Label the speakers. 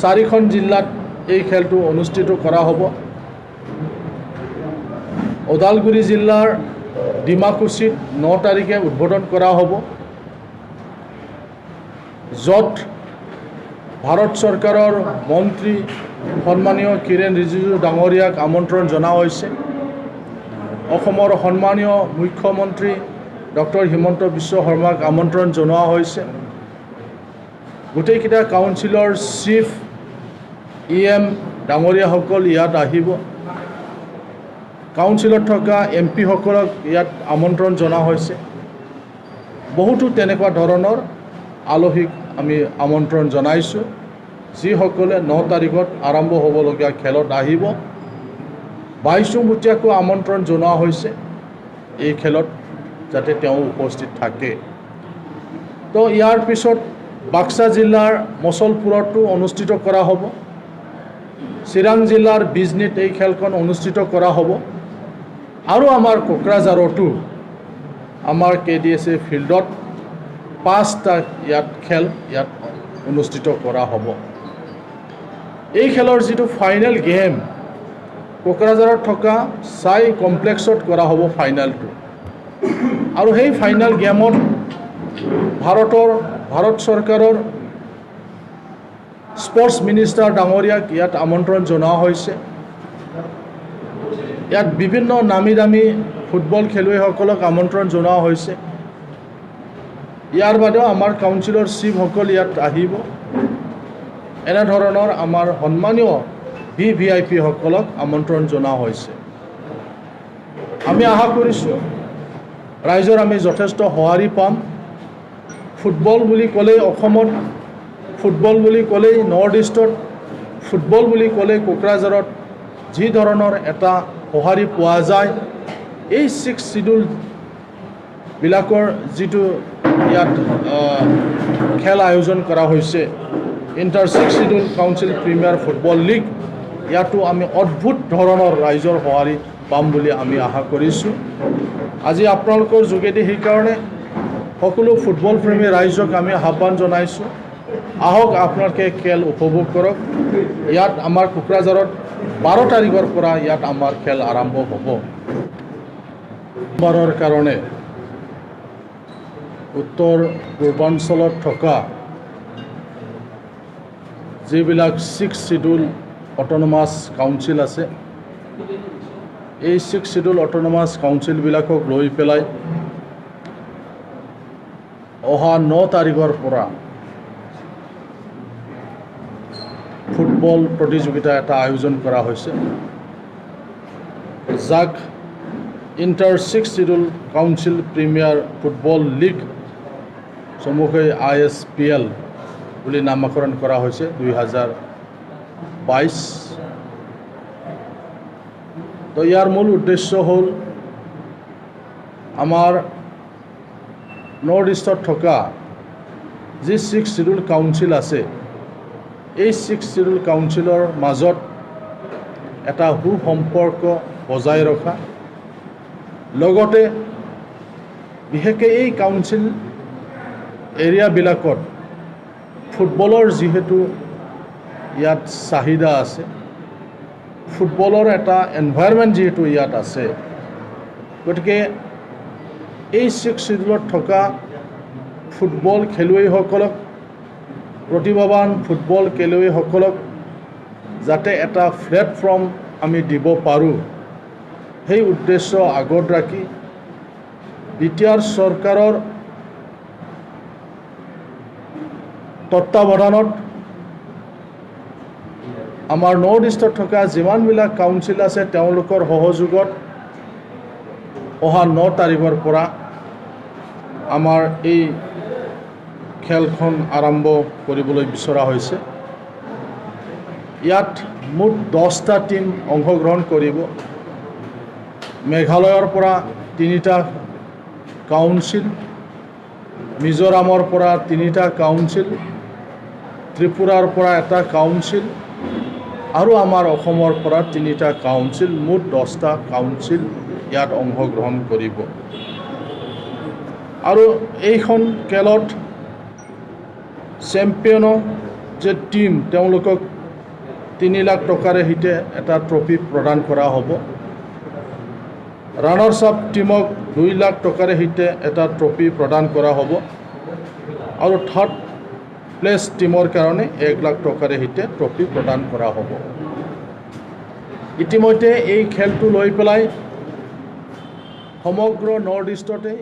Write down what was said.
Speaker 1: 4খন জিলাত এই খেলটো অনুষ্ঠিত কৰা হ'ব। ওদালগুৰি জিলাৰ ডিমাকুছিত 9 তাৰিখে উদ্বোধন কৰা হ'ব, য'ত ভাৰত চৰকাৰৰ মন্ত্ৰী সন্মানীয় কিৰেণ ৰিজিজু ডাঙৰীয়াক আমন্ত্ৰণ জনোৱা হৈছে। অসমৰ সন্মানীয় মুখ্যমন্ত্ৰী ডক্টৰ হিমন্ত বিশ্ব শৰ্মাক আমন্ত্ৰণ জনোৱা হৈছে। গোটেইকেইটা কাউন্সিলৰ চিফ EM ডাঙৰীয়াসকল ইয়াত আহিব। কাউন্সিলত থকা MP সকলক ইয়াত আমন্ত্ৰণ জনোৱা হৈছে। বহুতো তেনেকুৱা ধৰণৰ আলহীক আমি আমন্ত্ৰণ জনাইছোঁ, যিসকলে 9 তাৰিখত আৰম্ভ হ'বলগীয়া খেলত আহিব। 22মুখীয়াকো আমন্ত্ৰণ জনোৱা হৈছে এই খেলত, যাতে তেওঁ উপস্থিত থাকে। তো ইয়াৰ পিছত বাক্সা জিলাৰ মচলপুৰতো অনুষ্ঠিত কৰা হ'ব। চিৰাং জিলাৰ বিজনীত এই খেলখন অনুষ্ঠিত কৰা হ'ব। আৰু আমাৰ কোকৰাঝাৰতো আমাৰ KDSA ফিল্ডত 5টা খেল ইয়াত অনুষ্ঠিত কৰা হ'ব। এই খেলৰ যিটো ফাইনেল গেম কোকৰাঝাৰত থকা চাই কমপ্লেক্সত কৰা হ'ব ফাইনেলটো। আৰু সেই ফাইনেল গেমত ভাৰত চৰকাৰৰ স্পৰ্টছ মিনিষ্টাৰ ডাঙৰীয়াক ইয়াত আমন্ত্ৰণ জনোৱা হৈছে। ইয়াত বিভিন্ন নামী দামী ফুটবল খেলুৱৈসকলক আমন্ত্ৰণ জনোৱা হৈছে। ইয়াৰ বাদেও আমাৰ কাউন্সিলৰ চিফসকল ইয়াত আহিব। এনেধৰণৰ আমাৰ সন্মানীয় VIP সকলক আমন্ত্ৰণ জনোৱা হৈছে। আমি আশা কৰিছোঁ ৰাইজৰ আমি যথেষ্ট সঁহাৰি পাম। ফুটবল বুলি ক'লেই অসমত, ফুটবল বুলি ক'লেই নৰ্থ ইষ্টত, ফুটবল বুলি ক'লেই কোকৰাঝাৰত যি ধৰণৰ এটা সঁহাৰি পোৱা যায়, এই 6 শিডিউলবিলাকৰ যিটো ইয়াত খেল আয়োজন কৰা হৈছে, inter 6 schedule council premier football league, ইয়াতো আমি অদ্ভুত ধৰণৰ ৰাইজৰ সঁহাৰি পাম বুলি আমি আশা কৰিছোঁ। আজি আপোনালোকৰ যোগেদি সেইকাৰণে সকলো ফুটবল প্ৰেমী ৰাইজক আমি আহ্বান জনাইছোঁ, আহক আপোনালোকে খেল উপভোগ কৰক। ইয়াত আমাৰ কোকৰাঝাৰত 12 তাৰিখৰ পৰা ইয়াত আমাৰ খেল আৰম্ভ হ'ব। বাৰৰ কাৰণে উত্তৰ পূৰ্বাঞ্চলত থকা যিবিলাক 6 শিডিউল অট'নমাছ কাউন্সিল আছে, এই 6 শিডিউল অট'নমাছ কাউন্সিলবিলাকক লৈ পেলাই অহা 9 তাৰিখৰ পৰা ফুটবল প্ৰতিযোগিতা এটা আয়োজন কৰা হৈছে, যাক inter 6 schedule council premier football league চমুকৈ ISPL বুলি নামকৰণ কৰা হৈছে 2022। তো ইয়াৰ মূল উদ্দেশ্য হ'ল আমাৰ নৰ্থ ইষ্টত থকা যি 6 শিডিউল কাউন্সিল আছে, এই 6 শিডিউল কাউন্সিলৰ মাজত এটা সুসম্পৰ্ক বজাই ৰখা, লগতে বিশেষকৈ এই কাউন্সিল এৰিয়াবিলাকত ফুটবলৰ যিহেতু ইয়াত চাহিদা আছে, ফুটবলৰ এটা এনভাইৰনমেণ্ট যিহেতু ইয়াত আছে, গতিকে এই 6 শিডিউলত থকা ফুটবল খেলুৱৈসকলক, প্ৰতিভাৱান ফুটবল খেলুৱৈসকলক যাতে এটা প্লেটফৰ্ম আমি দিব পাৰোঁ, সেই উদ্দেশ্য আগত ৰাখি BTR চৰকাৰৰ তত্ত্বাৱধানত আমাৰ নৰ্থ ইষ্টত থকা যিমানবিলাক কাউন্সিল আছে, তেওঁলোকৰ সহযোগত অহা 9 তাৰিখৰ পৰা আমাৰ এই খেলখন আৰম্ভ কৰিবলৈ বিচৰা হৈছে। ইয়াত মুঠ 10টা টীম অংশগ্ৰহণ কৰিব। মেঘালয়ৰ পৰা 3টা কাউন্সিল, মিজোৰামৰ পৰা 3টা কাউন্সিল, ত্ৰিপুৰাৰ পৰা 1টা কাউন্সিল আৰু আমাৰ অসমৰ পৰা 3টা কাউন্সিল, মুঠ 10টা কাউন্সিল ইয়াত অংশগ্ৰহণ কৰিব। আৰু এইখন খেলত চেম্পিয়নক যে টিম তেওঁলোকক 3 লাখ টকাৰে সৈতে এটা ট্ৰফি প্ৰদান কৰা হ'ব। ৰানাৰ্ছ আপ টিমক 2 লাখ টকাৰে সৈতে এটা ট্ৰফি প্ৰদান কৰা হ'ব আৰু থাৰ্ড প্লেচ টিমৰ কাৰণে 1 লাখ টকাৰে সৈতে ট্ৰফি প্ৰদান কৰা হ'ব। ইতিমধ্যে এই খেলটো লৈ পেলাই সমগ্ৰ নৰ্থ ইষ্টতে